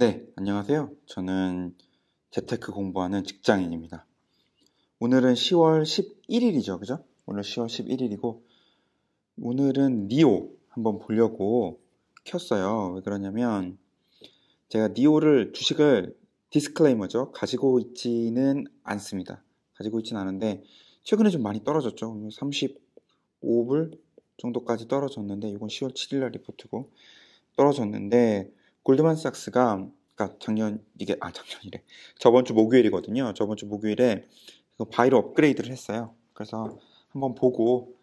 네, 안녕하세요. 저는 재테크 공부하는 직장인입니다. 오늘은 10월 11일이죠, 그죠? 오늘 10월 11일이고, 오늘은 니오 한번 보려고 켰어요. 왜 그러냐면, 제가 니오를, 주식을 디스클레이머죠. 가지고 있지는 않습니다. 가지고 있지는 않은데, 최근에 좀 많이 떨어졌죠. 35불 정도까지 떨어졌는데, 이건 10월 7일날 리포트고, 떨어졌는데, 골드만삭스가 그러니까 작년이래. 저번 주 목요일이거든요. 저번 주 목요일에 바이로 업그레이드를 했어요. 그래서 한번 보고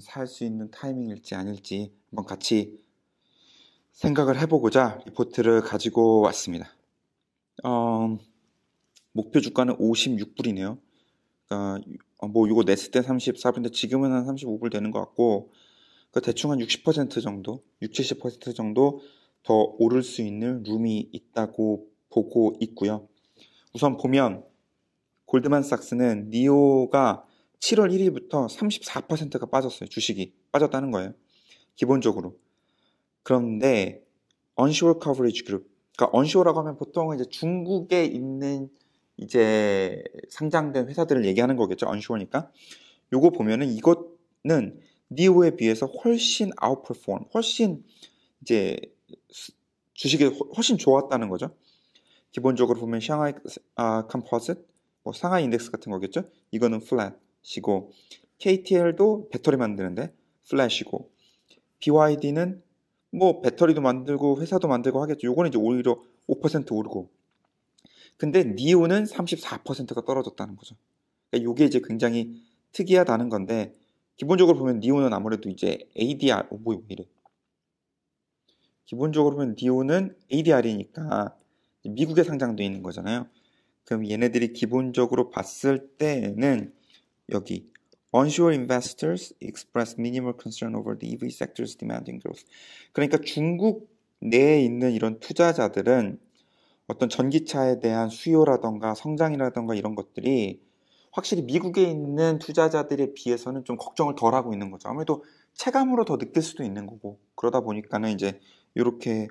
살 수 있는 타이밍일지 아닐지 한번 같이 생각을 해보고자 리포트를 가지고 왔습니다. 목표 주가는 56불이네요. 그러니까 뭐 이거 냈을 때 34불인데 지금은 한 35불 되는 것 같고, 그러니까 대충 한 60% 정도, 60, 70% 정도 더 오를 수 있는 룸이 있다고 보고 있고요. 우선 보면 골드만삭스는 니오가 7월 1일부터 34%가 빠졌어요. 주식이 빠졌다는 거예요. 기본적으로. 그런데 onshore coverage group, 그러니까 onshore라고 하면 보통 이제 중국에 있는 이제 상장된 회사들을 얘기하는 거겠죠. onshore니까. 요거 보면은 이것은 니오에 비해서 훨씬 outperform, 훨씬 이제 주식이 훨씬 좋았다는 거죠. 기본적으로 보면 샹하이 컴포짓, 뭐 상하이 인덱스 같은 거겠죠. 이거는 플랫이고, KTL도 배터리 만드는데 플랫이고, BYD는 뭐 배터리도 만들고 회사도 만들고 하겠죠. 요거는 이제 오히려 5% 오르고, 근데 니오는 34%가 떨어졌다는 거죠. 그러니까 요게 이제 굉장히 특이하다는 건데, 기본적으로 보면 니오는 아무래도 이제 ADR, 뭐 이래. 기본적으로 보면 니오는 ADR이니까 미국에 상장되어 있는 거잖아요. 그럼 얘네들이 기본적으로 봤을 때는 여기 onshore investors express minimal concern over the EV sector's demanding growth. 그러니까 중국 내에 있는 이런 투자자들은 어떤 전기차에 대한 수요라던가 성장이라던가 이런 것들이 확실히 미국에 있는 투자자들에 비해서는 좀 걱정을 덜 하고 있는 거죠. 아무래도 체감으로 더 느낄 수도 있는 거고, 그러다 보니까는 이제 이렇게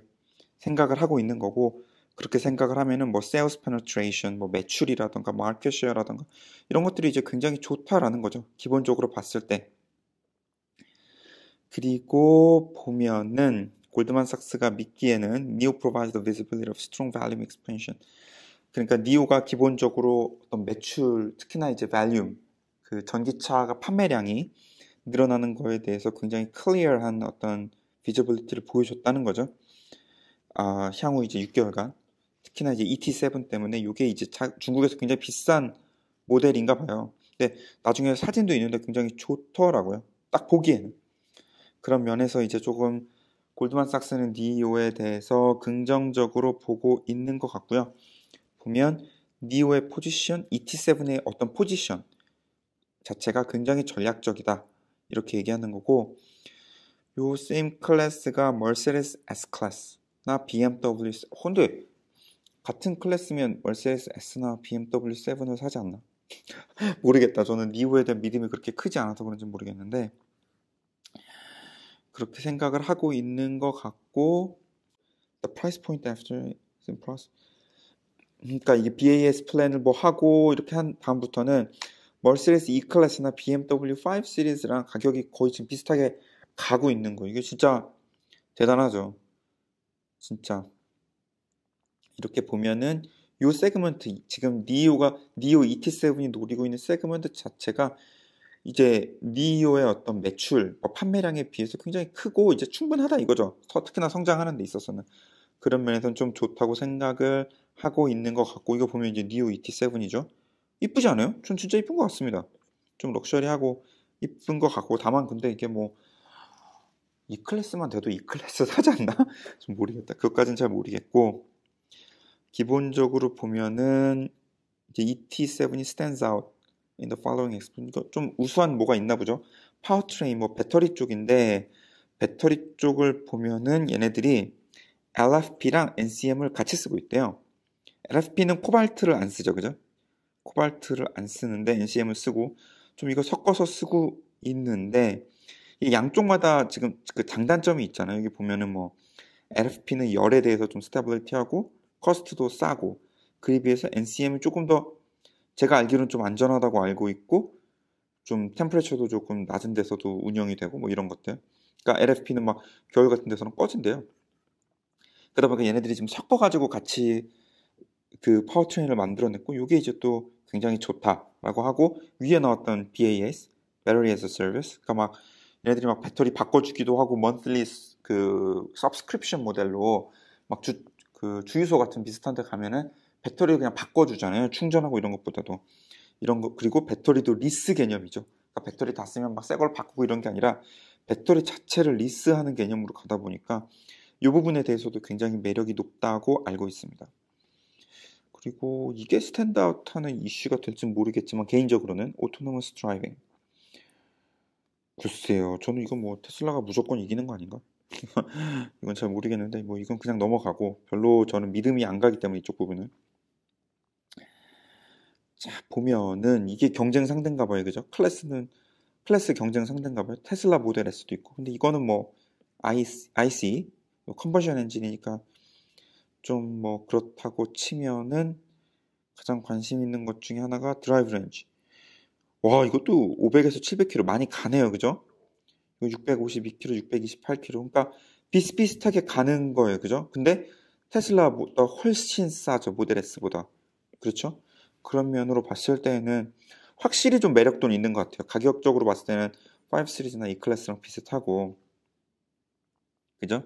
생각을 하고 있는 거고, 그렇게 생각을 하면은 뭐 sales penetration, 뭐 매출이라던가 market share라던가 이런 것들이 이제 굉장히 좋다라는 거죠. 기본적으로 봤을 때. 그리고 보면은 골드만삭스가 믿기에는 NIO provides the visibility of strong volume expansion. 그러니까 니오가 기본적으로 어떤 매출, 특히나 이제 발륨, 그 전기차가 판매량이 늘어나는 거에 대해서 굉장히 클리어한 어떤 비저빌리티를 보여줬다는 거죠. 향후 이제 6개월간. 특히나 이제 ET7 때문에 이게 이제 중국에서 굉장히 비싼 모델인가 봐요. 근데 나중에 사진도 있는데 굉장히 좋더라고요. 딱 보기에는. 그런 면에서 이제 조금 골드만삭스는 니오에 대해서 긍정적으로 보고 있는 것 같고요. 보면 니오의 포지션, ET7의 어떤 포지션 자체가 굉장히 전략적이다. 이렇게 얘기하는 거고, 요 same 클래스가 머세데스 S 클래스나 BMW. 근데 같은 클래스면 머세데스 S나 BMW 7을 사지 않나? 모르겠다. 저는 니오에 대한 믿음이 그렇게 크지 않아서 그런지 모르겠는데, 그렇게 생각을 하고 있는 것 같고, the price point after plus. 그러니까 이게 BAS 플랜을 뭐 하고 이렇게 한 다음부터는 머세데스 E 클래스나 BMW 5 시리즈랑 가격이 거의 지금 비슷하게 가고 있는 거예요. 이게 진짜 대단하죠. 진짜 이렇게 보면은 요 세그먼트, 지금 니오 ET7이 노리고 있는 세그먼트 자체가 이제 니오의 어떤 매출, 판매량에 비해서 굉장히 크고 이제 충분하다 이거죠. 특히나 성장하는 데 있어서는 그런 면에서는 좀 좋다고 생각을 하고 있는 것 같고, 이거 보면 이제 니오 ET7이죠. 이쁘지 않아요? 전 진짜 이쁜 것 같습니다. 좀 럭셔리하고 이쁜 것 같고, 다만 근데 이게 뭐 E 클래스만 돼도 E 클래스 사지 않나? 좀 모르겠다. 그것까지는 잘 모르겠고, 기본적으로 보면은 이제 ET7이 stands out in the following explanation. 이거 좀 우수한 뭐가 있나 보죠. 파워트레인, 뭐 배터리 쪽인데, 배터리 쪽을 보면은 얘네들이 LFP랑 NCM을 같이 쓰고 있대요. LFP는 코발트를 안 쓰죠, 그죠? 코발트를 안 쓰는데 NCM을 쓰고, 좀 이거 섞어서 쓰고 있는데, 이 양쪽마다 지금 그 장단점이 있잖아요. 여기 보면은 뭐 LFP는 열에 대해서 좀 스테빌리티하고, 커스트도 싸고 그에 비해서 NCM은 조금 더 제가 알기로는 좀 안전하다고 알고 있고 좀 템퍼레처도 조금 낮은 데서도 운영이 되고 뭐 이런 것들. 그러니까 LFP는 막 겨울 같은 데서는 꺼진대요. 그러다 보니까 얘네들이 지금 섞어가지고 같이 그 파워트레인을 만들어냈고 이게 이제 또 굉장히 좋다라고 하고 위에 나왔던 BAS, Battery as a Service, 그러니까 막 얘네들이 막 배터리 바꿔주기도 하고 monthly 그 subscription 모델로 막 그 주유소 같은 비슷한 데 가면은 배터리를 그냥 바꿔주잖아요. 충전하고 이런 것보다도 이런 거. 그리고 배터리도 리스 개념이죠. 그러니까 배터리 다 쓰면 막 새 걸 바꾸고 이런 게 아니라 배터리 자체를 리스하는 개념으로 가다 보니까 이 부분에 대해서도 굉장히 매력이 높다고 알고 있습니다. 그리고 이게 스탠드아웃하는 이슈가 될지 모르겠지만 개인적으로는 오토노머스 드라이빙. 글쎄요. 저는 이건 뭐 테슬라가 무조건 이기는 거 아닌가? 이건 잘 모르겠는데 뭐 이건 그냥 넘어가고 별로 저는 믿음이 안 가기 때문에 이쪽 부분은. 자, 보면은 이게 경쟁 상대인가 봐요. 그죠? 클래스 경쟁 상대인가 봐요. 테슬라 모델 S도 있고. 근데 이거는 뭐 IC 컨버전 엔진이니까 좀 뭐 그렇다고 치면은 가장 관심 있는 것 중에 하나가 드라이브 렌지. 와, 이것도 500에서 700km 많이 가네요. 그죠? 652km, 628km. 그러니까 비슷비슷하게 가는 거예요. 그죠? 근데 테슬라보다 훨씬 싸죠. 모델 S보다. 그렇죠? 그런 면으로 봤을 때는 확실히 좀 매력도는 있는 것 같아요. 가격적으로 봤을 때는 5 시리즈나 E 클래스랑 비슷하고. 그죠?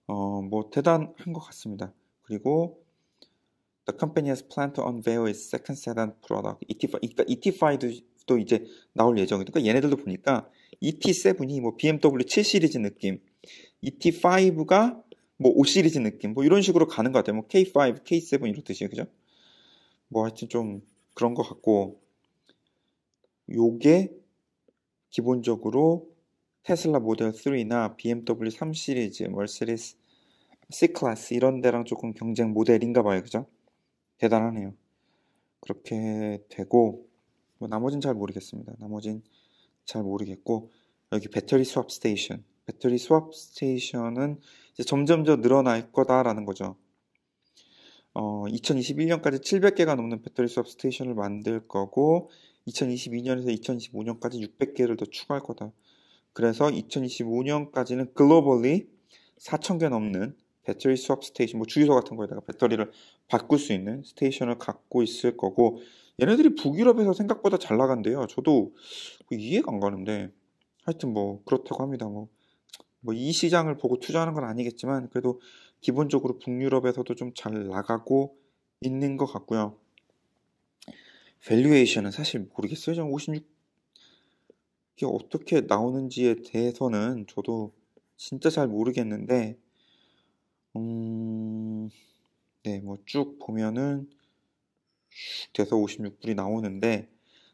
뭐 대단한 것 같습니다. 그리고 The company has planned to unveil its second sedan product, ET5. 그러니까 ET5도 이제 나올 예정이니까 그러니까 얘네들도 보니까 ET7이 뭐 BMW 7 시리즈 느낌, ET5가 뭐 5 시리즈 느낌, 뭐 이런 식으로 가는 것 같아요. 뭐 K5, K7 이렇듯이 그죠? 뭐 하여튼 좀 그런 것 같고, 요게 기본적으로 테슬라 모델 3나 BMW 3 시리즈, 머세디스 C 클래스 이런 데랑 조금 경쟁 모델인가 봐요. 그죠? 대단하네요. 그렇게 되고 뭐 나머진 잘 모르겠습니다. 나머진 잘 모르겠고 여기 배터리 스왑 스테이션. 배터리 스왑 스테이션은 이제 점점 더 늘어날 거다라는 거죠. 2021년까지 700개가 넘는 배터리 스왑 스테이션을 만들 거고 2022년에서 2025년까지 600개를 더 추가할 거다. 그래서 2025년까지는 글로벌리 4,000개 넘는 배터리 스왑 스테이션, 뭐 주유소 같은 거에다가 배터리를 바꿀 수 있는 스테이션을 갖고 있을 거고 얘네들이 북유럽에서 생각보다 잘 나간대요. 저도 이해가 안 가는데 하여튼 뭐 그렇다고 합니다. 뭐 이 시장을 보고 투자하는 건 아니겠지만 그래도 기본적으로 북유럽에서도 좀 잘 나가고 있는 것 같고요. 밸류에이션은 사실 모르겠어요. 좀 56이 어떻게 나오는지에 대해서는 저도 진짜 잘 모르겠는데 네, 뭐 쭉 보면은 슉 돼서 56불이 나오는데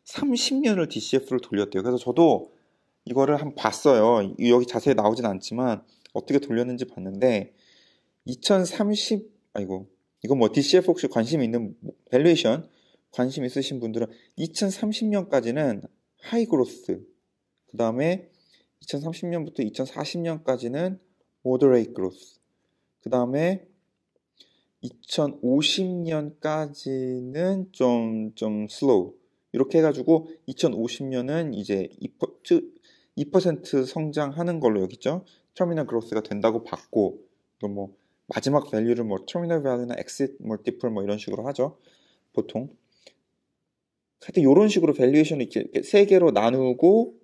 30년을 DCF를 돌렸대요. 그래서 저도 이거를 한번 봤어요. 여기 자세히 나오진 않지만 어떻게 돌렸는지 봤는데 2030 아이고 이건 뭐 DCF 혹시 관심 있는 밸류에이션 관심 있으신 분들은 2030년까지는 하이 그로스, 그 다음에 2030년부터 2040년까지는 모더레이트 그로스, 그 다음에 2050년까지는 좀 슬로우 이렇게 해가지고 2050년은 이제 2% 성장하는 걸로 여기 있죠. 터미널 그로스가 된다고 봤고 이거 뭐 마지막 밸류를 뭐 터미널 밸류나 엑시트 멀티플 뭐 이런 식으로 하죠. 보통. 하여튼 이런 식으로 밸류에이션을 이렇게 세 개로 나누고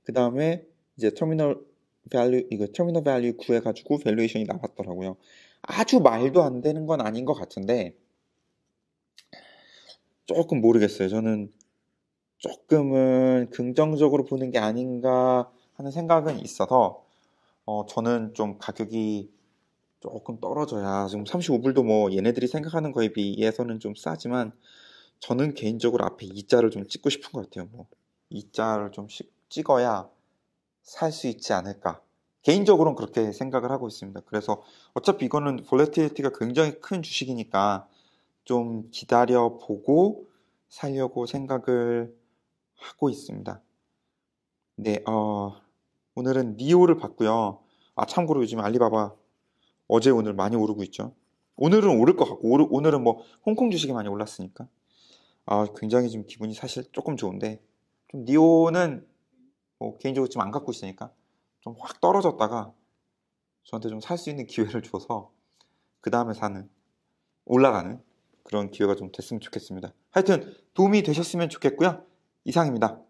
그 다음에 이제 터미널 밸류 구해가지고 밸류에이션이 나왔더라고요. 아주 말도 안 되는 건 아닌 것 같은데 조금 모르겠어요. 저는 조금은 긍정적으로 보는 게 아닌가 하는 생각은 있어서 저는 좀 가격이 조금 떨어져야 지금 35불도 뭐 얘네들이 생각하는 거에 비해서는 좀 싸지만 저는 개인적으로 앞에 2자를 좀 찍고 싶은 것 같아요. 뭐 2자를 좀 찍어야 살 수 있지 않을까. 개인적으로는 그렇게 생각을 하고 있습니다. 그래서 어차피 이거는 볼레틸리티가 굉장히 큰 주식이니까 좀 기다려 보고 살려고 생각을 하고 있습니다. 네, 오늘은 니오를 봤고요. 참고로 요즘 알리바바 어제 오늘 많이 오르고 있죠. 오늘은 오를 것 같고 오늘은 뭐 홍콩 주식이 많이 올랐으니까 굉장히 지금 기분이 사실 조금 좋은데 좀 니오는 뭐 개인적으로 지금 안 갖고 있으니까 좀 확 떨어졌다가 저한테 좀 살 수 있는 기회를 줘서 그 다음에 사는 올라가는 그런 기회가 좀 됐으면 좋겠습니다. 하여튼 도움이 되셨으면 좋겠고요. 이상입니다.